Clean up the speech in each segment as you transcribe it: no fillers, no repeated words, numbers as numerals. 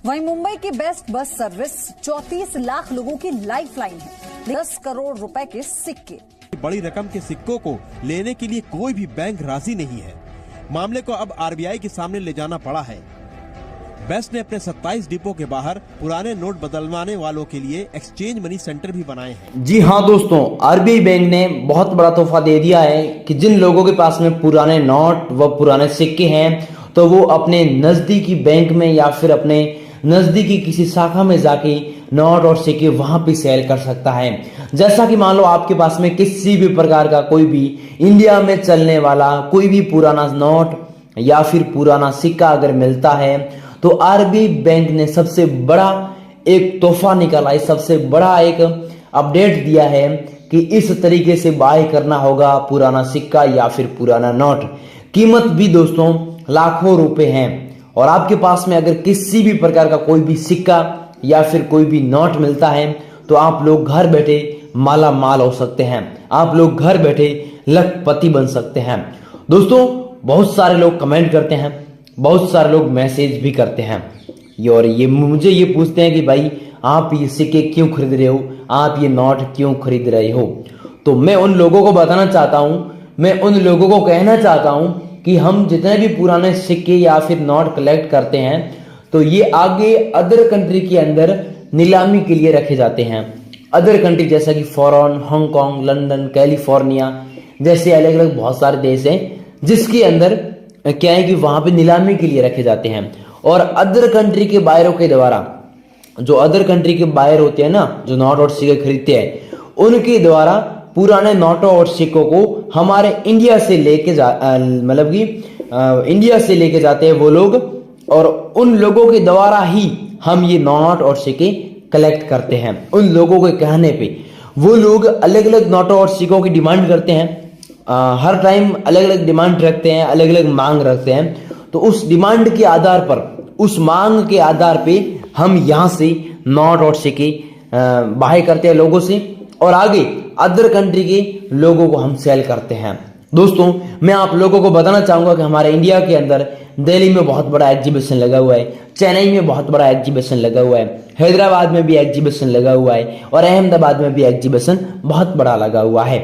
वहीं मुंबई की best bus service 34 lakh लोगों की लाइफलाइन है। 10 करोड़ रुपए के सिक्के, बड़ी रकम के सिक्कों को लेने के लिए कोई भी बैंक राजी नहीं है। मामले को अब आरबीआई के सामने ले जाना पड़ा है। बेस्ट ने अपने 27 डिपो के बाहर पुराने नोट बदलवाने वालों के लिए एक्सचेंज मनी सेंटर भी बनाए हैं। जी हाँ दोस्तों, आरबीआई बैंक ने बहुत बड़ा तोहफा दे दिया है कि जिन लोगों के पास में पुराने नोट व पुराने सिक्के हैं तो वो अपने नजदीकी बैंक में या फिर अपने नजदीकी किसी शाखा में जाके नोट और सिक्के वहां पे सेल कर सकता है। जैसा कि मान लो आपके पास में किसी भी प्रकार का कोई भी इंडिया में चलने वाला कोई भी पुराना नोट या फिर पुराना सिक्का अगर मिलता है तो आरबीआई बैंक ने सबसे बड़ा एक तोहफा निकाला है, सबसे बड़ा एक अपडेट दिया है कि इस तरीके से बाय करना होगा पुराना सिक्का या फिर पुराना नोट। कीमत भी दोस्तों लाखों रुपए हैं और आपके पास में अगर किसी भी प्रकार का कोई भी सिक्का या फिर कोई भी नोट मिलता है तो आप लोग घर बैठे माला माल हो सकते हैं, आप लोग घर बैठे लखपति बन सकते हैं। दोस्तों बहुत सारे लोग कमेंट करते हैं, बहुत सारे लोग मैसेज भी करते हैं और ये मुझे ये पूछते हैं कि भाई आप ये सिक्के क्यों खरीद रहे हो, आप ये नोट क्यों खरीद रहे हो। तो मैं उन लोगों को बताना चाहता हूं, मैं उन लोगों को कहना चाहता हूं कि हम जितने भी पुराने सिक्के या फिर नोट कलेक्ट करते हैं तो ये आगे अदर कंट्री के अंदर नीलामी के लिए रखे जाते हैं। अदर कंट्री जैसा कि फॉरेन, हांगकांग, लंदन, कैलिफोर्निया जैसे अलग अलग बहुत सारे देश हैं जिसके अंदर क्या है कि वहां पे नीलामी के लिए रखे जाते हैं। और अदर कंट्री के बायरों के द्वारा, जो अदर कंट्री के बायर होते हैं ना, जो नोट और सिक्के खरीदते हैं, उनके द्वारा पुराने नोटों और सिक्कों को हमारे इंडिया से लेके मतलब कि इंडिया से लेके जाते हैं वो लोग और उन लोगों के द्वारा ही हम ये नोट और सिक्के कलेक्ट करते हैं। उन लोगों के कहने पे वो लोग अलग अलग नोटों और सिक्कों की डिमांड करते हैं, हर टाइम अलग अलग डिमांड रखते हैं, अलग अलग मांग रखते हैं। तो उस डिमांड के आधार पर, उस मांग के आधार पे हम यहाँ से नोट और सिक्के बाय करते हैं लोगों से और आगे अदर कंट्री के लोगों को हम सेल करते हैं। दोस्तों मैं आप लोगों को बताना चाहूंगा कि हमारे इंडिया के अंदर दिल्ली में बहुत बड़ा एग्जीबिशन लगा हुआ है, चेन्नई में बहुत बड़ा एग्जीबिशन लगा हुआ है, हैदराबाद में भी एग्जीबिशन लगा हुआ है और अहमदाबाद में भी एग्जीबिशन बहुत बड़ा लगा हुआ है।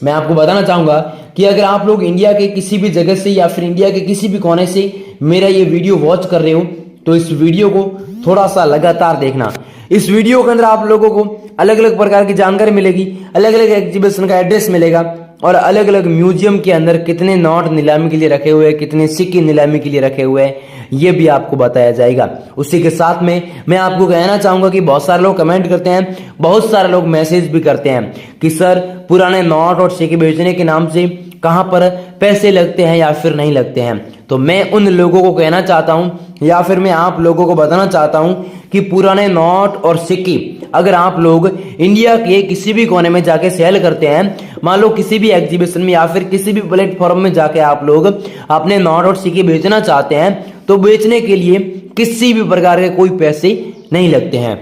मैं आपको बताना चाहूंगा कि अगर आप लोग इंडिया के किसी भी जगह से या फिर इंडिया के किसी भी कोने से मेरा ये वीडियो वॉच कर रहे हो तो इस वीडियो को थोड़ा सा लगातार देखना। इस वीडियो के अंदर आप लोगों को अलग अलग प्रकार की जानकारी मिलेगी, अलग अलग एग्जीबिशन का एड्रेस मिलेगा और अलग अलग म्यूजियम के अंदर कितने नोट नीलामी के लिए रखे हुए हैं, कितने सिक्के नीलामी के लिए रखे हुए हैं, ये भी आपको बताया जाएगा। उसी के साथ में मैं आपको कहना चाहूंगा कि बहुत सारे लोग कमेंट करते हैं, बहुत सारे लोग मैसेज भी करते हैं कि सर पुराने नोट और सिक्के बेचने के नाम से कहां पर पैसे लगते हैं या फिर नहीं लगते हैं। तो मैं उन लोगों को कहना चाहता हूं या फिर मैं आप लोगों को बताना चाहता हूं कि पुराने नोट और सिक्के अगर आप लोग इंडिया के किसी भी कोने में जाके सेल करते हैं, मान लो किसी भी एग्जीबिशन में या फिर किसी भी प्लेटफॉर्म में जाके आप लोग अपने नोट और सिक्के बेचना चाहते हैं तो बेचने के लिए किसी भी प्रकार के कोई पैसे नहीं लगते हैं।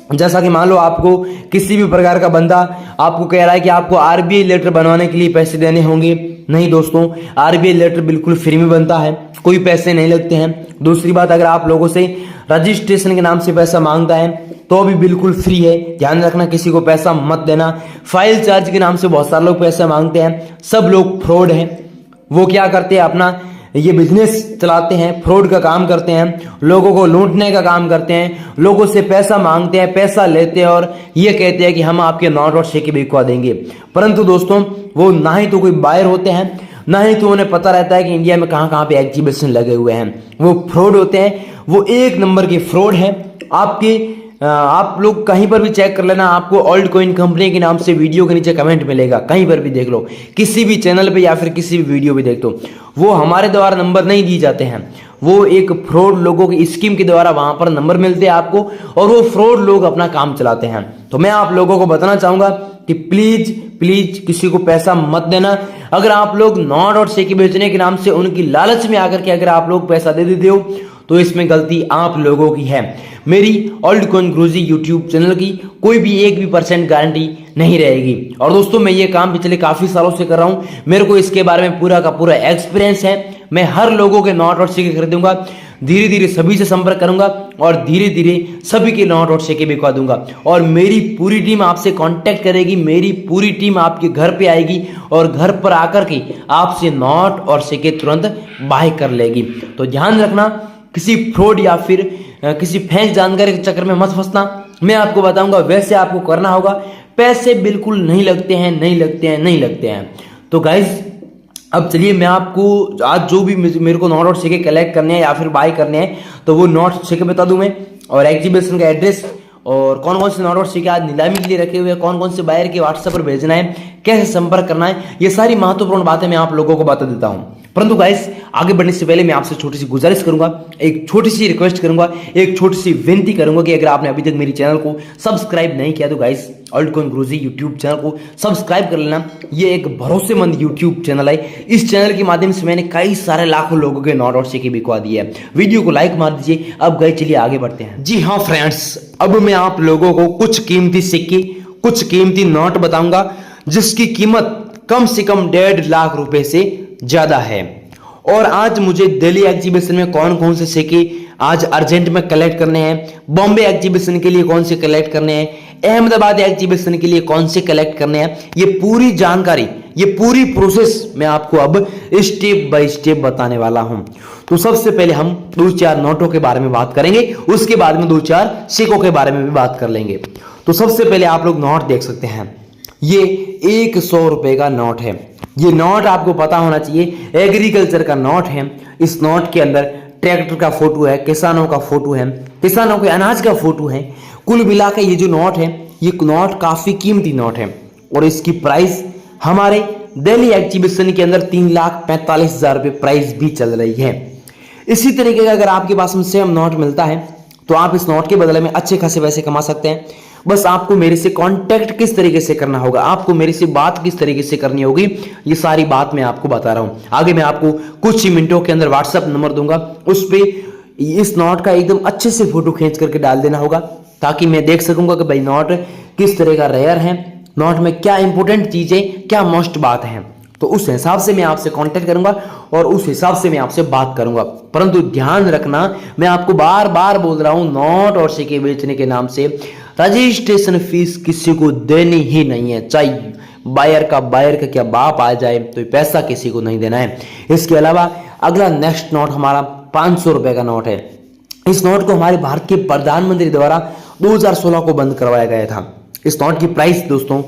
जैसा कि मान लो आपको किसी भी प्रकार का बंदा आपको कह रहा है कि आपको आरबीआई लेटर बनवाने के लिए पैसे देने होंगे, नहीं दोस्तों, आरबीआई लेटर बिल्कुल फ्री में बनता है, कोई पैसे नहीं लगते हैं। दूसरी बात, अगर आप लोगों से रजिस्ट्रेशन के नाम से पैसा मांगता है तो भी बिल्कुल फ्री है, ध्यान रखना किसी को पैसा मत देना। फाइल चार्ज के नाम से बहुत सारे लोग पैसा मांगते हैं, सब लोग फ्रॉड हैं। वो क्या करते हैं, अपना ये बिजनेस चलाते हैं, फ्रॉड का काम करते हैं, लोगों को लूटने का काम करते हैं, लोगों से पैसा मांगते हैं, पैसा लेते हैं और ये कहते हैं कि हम आपके नोट और सिक्के बिकवा देंगे। परंतु दोस्तों वो ना ही तो कोई बायर होते हैं, ना ही तो उन्हें पता रहता है कि इंडिया में कहां कहां पे एग्जीबिशन लगे हुए हैं। वो फ्रॉड होते हैं, वो एक नंबर के फ्रॉड है। आप लोग कहीं पर भी चेक कर लेना, आपको ओल्ड कॉइन कंपनी के नाम से वीडियो के नीचे कमेंट मिलेगा, कहीं पर भी देख लो, किसी भी चैनल पे या फिर किसी भी वीडियो पे देख लो, वो हमारे द्वारा नंबर नहीं दिए जाते हैं, वो एक फ्रॉड लोगों की स्कीम के द्वारा वहां पर नंबर मिलते हैं आपको और वो फ्रॉड लोग अपना काम चलाते हैं। तो मैं आप लोगों को बताना चाहूंगा कि प्लीज प्लीज किसी को पैसा मत देना। अगर आप लोग नोट और सिक्के बेचने के नाम से उनकी लालच में आकर के अगर आप लोग पैसा दे देते हो तो इसमें गलती आप लोगों की है। मेरी ओल्ड कॉइन गुरुजी यूट्यूब चैनल की कोई भी 1% गारंटी नहीं रहेगी। और दोस्तों मैं ये काम पिछले काफी सालों से कर रहा हूं, मेरे को इसके बारे में पूरा का पूरा एक्सपीरियंस है। मैं हर लोगों के नोट और सिक्के खरीदूंगा धीरे धीरे सभी से संपर्क करूंगा और धीरे धीरे सभी के नोट और सिक्के बिकवा दूंगा। और मेरी पूरी टीम आपसे कांटेक्ट करेगी, मेरी पूरी टीम आपके घर पे आएगी और घर पर आकर के आपसे नोट और सिक्के तुरंत बाय कर लेगी। तो ध्यान रखना, किसी फ्रॉड या फिर किसी फेक जानकारी के चक्कर में मत फंसना। मैं आपको बताऊंगा वैसे आपको करना होगा। पैसे बिल्कुल नहीं लगते हैं, नहीं लगते हैं, नहीं लगते हैं। तो गाइज अब चलिए मैं आपको आज जो भी मेरे को नोट और सिक्के कलेक्ट करने हैं या फिर बाय करने हैं तो वो नोट सिक्के बता दूं मैं, और एग्जीबिशन का एड्रेस और कौन कौन से नोट और सिक्के आज नीलामी के लिए रखे हुए हैं, कौन कौन से बायर के व्हाट्सएप पर भेजना है, कैसे संपर्क करना है, ये सारी महत्वपूर्ण बातें मैं आप लोगों को बता देता हूं। परंतु गाइस आगे बढ़ने से पहले मैं आपसे छोटी सी गुजारिश करूंगा, एक छोटी सी रिक्वेस्ट करूंगा, एक छोटी सी विनती करूंगा कि अगर आपने अभी तक मेरे चैनल को सब्सक्राइब नहीं किया तो गाइस अल्टकॉइन गुरुजी यूट्यूब चैनल को सब्सक्राइब कर लेना। ये एक भरोसेमंद यूट्यूब चैनल है। इस चैनल के माध्यम से मैंने कई सारे लाखों लोगों के नोट और सिक्के बिकवा दिए हैं। वीडियो को लाइक मार दीजिए। अब गाइस चलिए आगे बढ़ते हैं। जी हाँ फ्रेंड्स, अब मैं आप लोगों को कुछ कीमती सिक्के, कुछ कीमती नोट बताऊंगा जिसकी कीमत कम से कम 1.5 लाख रुपए से ज्यादा है। और आज मुझे दिल्ली एग्जीबिशन में कौन कौन से सिक्के आज अर्जेंट में कलेक्ट करने हैं, बॉम्बे एग्जीबिशन के लिए कौन से कलेक्ट करने हैं, अहमदाबाद एग्जीबिशन के लिए कौन से कलेक्ट करने हैं, ये पूरी जानकारी, ये पूरी प्रोसेस मैं आपको अब स्टेप बाय स्टेप बताने वाला हूं। तो सबसे पहले हम 2-4 नोटों के बारे में बात करेंगे, उसके बाद में 2-4 सिक्कों के बारे में भी बात कर लेंगे। तो सबसे पहले आप लोग नोट देख सकते हैं, ये 100 रुपए का नोट है। ये नोट आपको पता होना चाहिए एग्रीकल्चर का नोट है। इस नोट के अंदर ट्रैक्टर का फोटो है, किसानों का फोटो है, किसानों के अनाज का फोटो है। कुल मिलाकर ये जो नोट है, ये नोट काफी कीमती नोट है और इसकी प्राइस हमारे दिल्ली एग्जीबिशन के अंदर 3,45,000 रुपए प्राइस भी चल रही है। इसी तरीके का अगर आपके पास में सेम नोट मिलता है तो आप इस नोट के बदले में अच्छे खासे पैसे कमा सकते हैं। बस आपको मेरे से कांटेक्ट किस तरीके से करना होगा, आपको मेरे से बात किस तरीके से करनी होगी, ये सारी बात मैं आपको बता रहा हूं। आगे मैं आपको कुछ ही मिनटों के अंदर व्हाट्सएप नंबर दूंगा, उस पे इस नोट का एकदम अच्छे से फोटो खींच करके डाल देना होगा ताकि मैं देख सकूंगा कि भाई नोट किस तरह का रेयर है, नोट में क्या इंपॉर्टेंट चीजें, क्या मोस्ट बात है। तो उस हिसाब से मैं आपसे कांटेक्ट करूंगा और उस हिसाब से मैं आपसे बात करूंगा। परंतु ध्यान रखना, मैं आपको बार बार बोल रहा हूं, नोट और सिक्के बेचने के नाम से रजिस्ट्रेशन फीस किसी को देनी ही नहीं है। चाहे बायर का क्या बाप आ जाए तो पैसा किसी को नहीं देना है। इसके अलावा अगला नेक्स्ट नोट हमारा 500 रुपए का नोट है। इस नोट को हमारे भारत के प्रधानमंत्री द्वारा 2016 को बंद करवाया गया था। इस नोट की प्राइस दोस्तों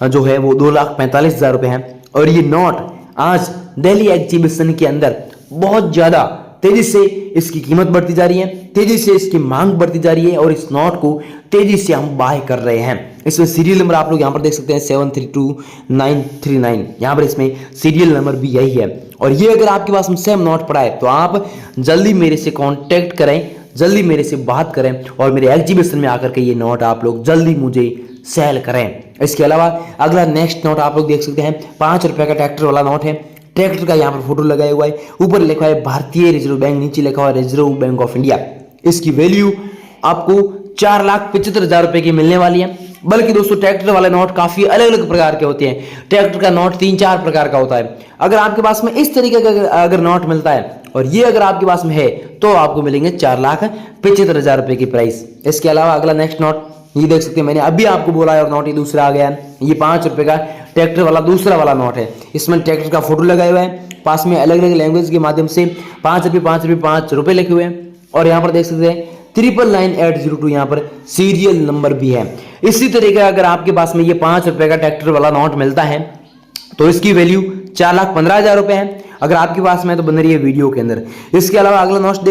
जो है वो 2,45,000 रुपए है और ये नोट आज दिल्ली एग्जीबिशन के अंदर बहुत ज्यादा तेजी से इसकी कीमत बढ़ती जा रही है, तेजी से इसकी मांग बढ़ती जा रही है और इस नोट को तेजी से हम बाय कर रहे हैं। इसमें सीरियल नंबर आप लोग यहाँ पर देख सकते हैं 732939, यहाँ पर इसमें सीरियल नंबर भी यही है। और ये अगर आपके पास में सेम नोट पड़ा है तो आप जल्दी मेरे से कांटेक्ट करें, जल्दी मेरे से बात करें और मेरे एग्जीबिशन में आकर के ये नोट आप लोग जल्दी मुझे सेल करें। इसके अलावा अगला नेक्स्ट नोट आप लोग देख सकते हैं 5 रुपए का ट्रैक्टर वाला नोट है। ट्रैक्टर का यहाँ पर फोटो लगाया हुआ है, ऊपर लिखा है भारतीय रिजर्व बैंक, नीचे लिखा हुआ है रिजर्व बैंक ऑफ इंडिया। इसकी वैल्यू आपको 4,75,000 रुपए की मिलने वाली है। बल्कि दोस्तों ट्रैक्टर वाले नोट काफी अलग अलग प्रकार के होते हैं। ट्रैक्टर का नोट 3-4 प्रकार का होता है। अगर आपके पास में इस तरीके का अगर नोट मिलता है और ये अगर आपके पास में है तो आपको मिलेंगे 4,75,000 रुपए की प्राइस। इसके अलावा अगला नेक्स्ट नोट ये देख सकते हैं, मैंने अभी आपको बोला है और नोट ये दूसरा आ गया है। ये 5 रुपए का ट्रैक्टर वाला दूसरा वाला नोट है। इसमें ट्रैक्टर का फोटो लगाया हुआ है, पास में अलग अलग लैंग्वेज के माध्यम से 5 रुपए 5 रुपए 5 रुपए लिखे हुए हैं और यहाँ पर देख सकते हैं 999802 यहाँ पर सीरियल नंबर भी है। इसी तरीके अगर आपके पास में ये 5 रुपए का ट्रैक्टर वाला नोट मिलता है तो इसकी वैल्यू 4,15,000 रुपए है। अगर आपके पास में तो बन रही है वीडियो के अंदर। इसके अलावा अगला नोट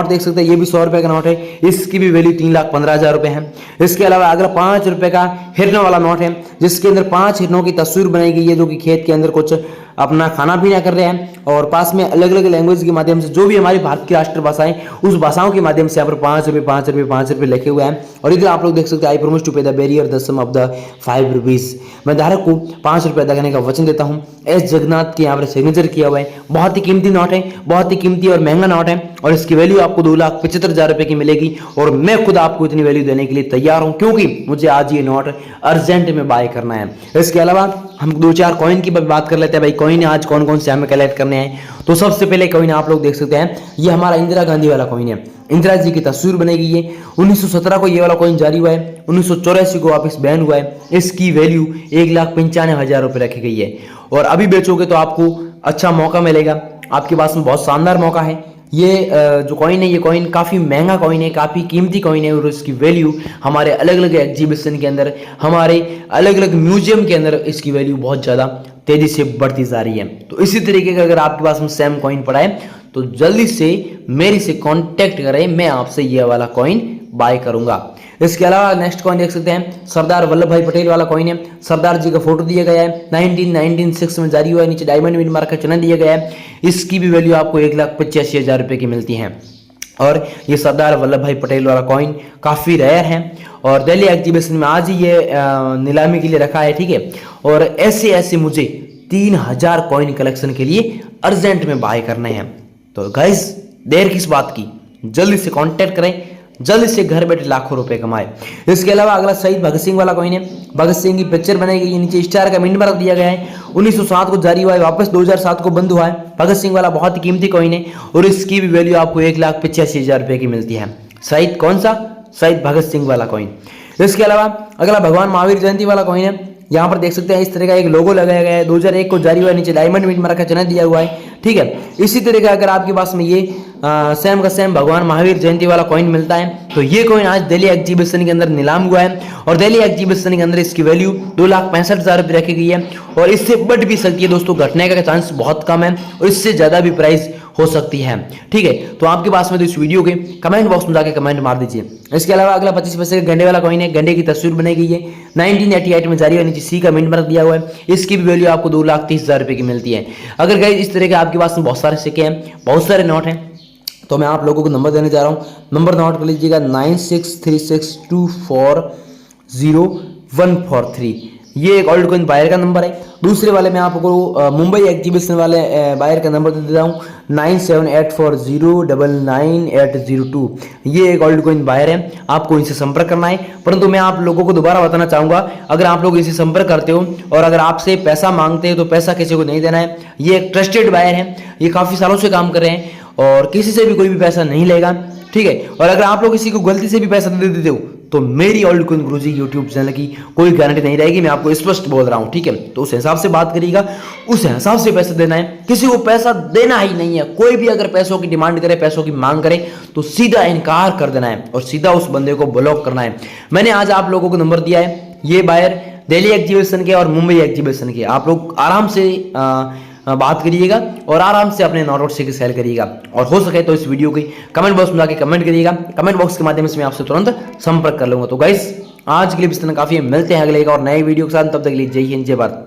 देख सकते हैं, ये भी 100 रुपए का नोट है, इसकी भी वैल्यू 3,15,000 रुपए है। इसके अलावा अगला 5 रुपए का हिरनों वाला नोट है जिसके अंदर 5 हिरनों की तस्वीर बनाई गई है जो कि खेत के अंदर कुछ अपना खाना पीना कर रहे हैं और पास में अलग अलग लैंग्वेज के माध्यम से जो भी हमारी भारत की राष्ट्र भाषाएं उस भाषाओं के माध्यम से यहाँ पर 5 रुपए 5 रुपए 5 रुपए लिखे हुए हैं। और इधर आप लोग देख सकते हैं I promise to pay the bearer the sum of the 5 rupees. मैं धारक को 5 रुपए अदा करने का वचन देता हूँ। एस जगन्नाथ के यहाँ पर सिग्नेचर किया हुआ है बहुत ही कीमती नोट है, बहुत ही कीमती और महंगा नोट है और इसकी वैल्यू आपको 2,75,000 रुपए की मिलेगी और मैं खुद आपको इतनी वैल्यू देने के लिए तैयार हूं क्योंकि मुझे आज ये नोट अर्जेंट में बाय करना है। इसके अलावा हम 2-4 कॉइन की बात कर लेते हैं। भाई कॉइन आज कौन कौन से हमें कलेक्ट करने हैं। तो सबसे पहले कॉइन आप लोग देख सकते हैं, ये हमारा इंदिरा गांधी वाला कॉइन है। इंदिरा जी की तस्वीर बनेगी। ये 1917 को ये वाला कॉइन जारी हुआ है, 1984 को वापस बैन हुआ है। इसकी वैल्यू 1,95,000 रुपए रखी गई है और अभी बेचोगे तो आपको अच्छा मौका मिलेगा, आपके पास में बहुत शानदार मौका है। ये जो कॉइन है, ये कॉइन काफ़ी महंगा कॉइन है, काफ़ी कीमती कॉइन है और इसकी वैल्यू हमारे अलग अलग एग्जीबिशन के अंदर, हमारे अलग अलग म्यूजियम के अंदर इसकी वैल्यू बहुत ज़्यादा तेज़ी से बढ़ती जा रही है। तो इसी तरीके का अगर आपके पास में सेम कॉइन पड़ा है तो जल्दी से मेरे से कांटेक्ट करें, मैं आपसे ये वाला कॉइन बाय करूंगा। इसके अलावा नेक्स्ट कॉइन देख सकते हैं, सरदार वल्लभ भाई पटेल वाला कॉइन है। सरदार जी का फोटो दिया गया है, 1996 में जारी हुआ है, नीचे डायमंड विन मार्क का चिन्ह दिया गया है। इसकी भी वैल्यू आपको 1,85,000 रुपए की मिलती है और ये सरदार वल्लभ भाई पटेल वाला कॉइन काफ़ी रेयर है और दिल्ली एग्जीबिशन में आज ही ये नीलामी के लिए रखा है, ठीक है। और ऐसे ऐसे मुझे 3,000 कॉइन कलेक्शन के लिए अर्जेंट में बाय करने हैं। तो गाइस देर किस बात की, जल्दी से कांटेक्ट करें, जल्दी से घर बैठे लाखों रुपए कमाए। इसके अलावा अगला शहीद भगत सिंह वाला कॉइन है। भगत सिंह की पिक्चर बनाई गई है, नीचे स्टार का मिंट मार्क दिया गया है। 1907 को जारी हुआ है, वापस 2007 को बंद हुआ है। भगत सिंह वाला बहुत ही कीमती कॉइन है और इसकी भी वैल्यू आपको 1,85,000 रुपए की मिलती है। शहीद कौन सा? शहीद भगत सिंह वाला कॉइन। इसके अलावा अगला भगवान महावीर जयंती वाला कॉइन है। यहाँ पर देख सकते हैं इस तरह का एक लोगो लगाया गया है, 2001 को जारी हुआ है, नीचे डायमंड विन मार्क का चिन्ह दिया हुआ है, ठीक है। इसी तरह का अगर आपके पास में ये सेम का सेम भगवान महावीर जयंती वाला कॉइन मिलता है तो ये कॉइन आज दिल्ली एग्जीबिशन के अंदर नीलाम हुआ है और दिल्ली एग्जीबिशन के अंदर इसकी वैल्यू 2,65,000 रुपये रखी गई है और इससे बढ़ भी सकती है दोस्तों, घटने का चांस बहुत कम है और इससे ज्यादा भी प्राइस हो सकती है, ठीक है। तो आपके पास में तो इस वीडियो के कमेंट बॉक्स में जाके कमेंट मार दीजिए। इसके अलावा अगला 25 पैसे का गंडे वाला कॉइन है, गंडे की तस्वीर बनाई गई है, 1988 में जारी हुआ, नीचे सी का मिंट मार्क दिया हुआ है। इसकी भी वैल्यू आपको 2,30,000 रुपए की मिलती है। अगर गाइस इस तरह के आपके पास में बहुत सारे सिक्के हैं, बहुत सारे नोट हैं, तो मैं आप लोगों को नंबर देने जा रहा हूँ। नंबर नोट कर लीजिएगा 9636240143। ये एक ओल्ड कॉइन बायर का नंबर है। दूसरे वाले में आपको मुंबई एग्जीबिशन वाले बायर का नंबर दे देता हूँ 9784099802। ये एक ओल्ड कॉइन बायर है, आपको इनसे संपर्क करना है। परंतु मैं आप लोगों को दोबारा बताना चाहूंगा, अगर आप लोग इनसे संपर्क करते हो और अगर आपसे पैसा मांगते हो तो पैसा किसी को नहीं देना है। ये एक ट्रस्टेड बायर है, ये काफी सालों से काम कर रहे हैं और किसी से भी कोई भी पैसा नहीं लेगा, ठीक है। और अगर आप लोग किसी को गलती से भी पैसा दे देते हो तो मेरी ओल्ड कॉइन गुरुजी यूट्यूब चैनल की कोई गारंटी नहीं रहेगी, मैं आपको स्पष्ट बोल रहा हूं, ठीक है। तो उस हिसाब से बात करिएगा, उस हिसाब से पैसा देना है, किसी को पैसा देना ही नहीं है। कोई भी अगर पैसों की डिमांड करे, पैसों की मांग करे तो सीधा इनकार कर देना है और सीधा उस बंदे को ब्लॉक करना है। मैंने आज आप लोगों को नंबर दिया है, ये बायर दिल्ली एग्जीबिशन के और मुंबई एग्जीबिशन के, आप लोग आराम से बात करिएगा और आराम से अपने नोट से सेल करिएगा और हो सके तो इस वीडियो की कमेंट बॉक्स में जाके कमेंट करिएगा। कमेंट बॉक्स के माध्यम से मैं आपसे तुरंत संपर्क कर लूंगा। तो गाइस आज के लिए इस तरह काफी, मिलते हैं अगले एक और नए वीडियो के साथ, तब तक के लिए जय हिंद जय भारत।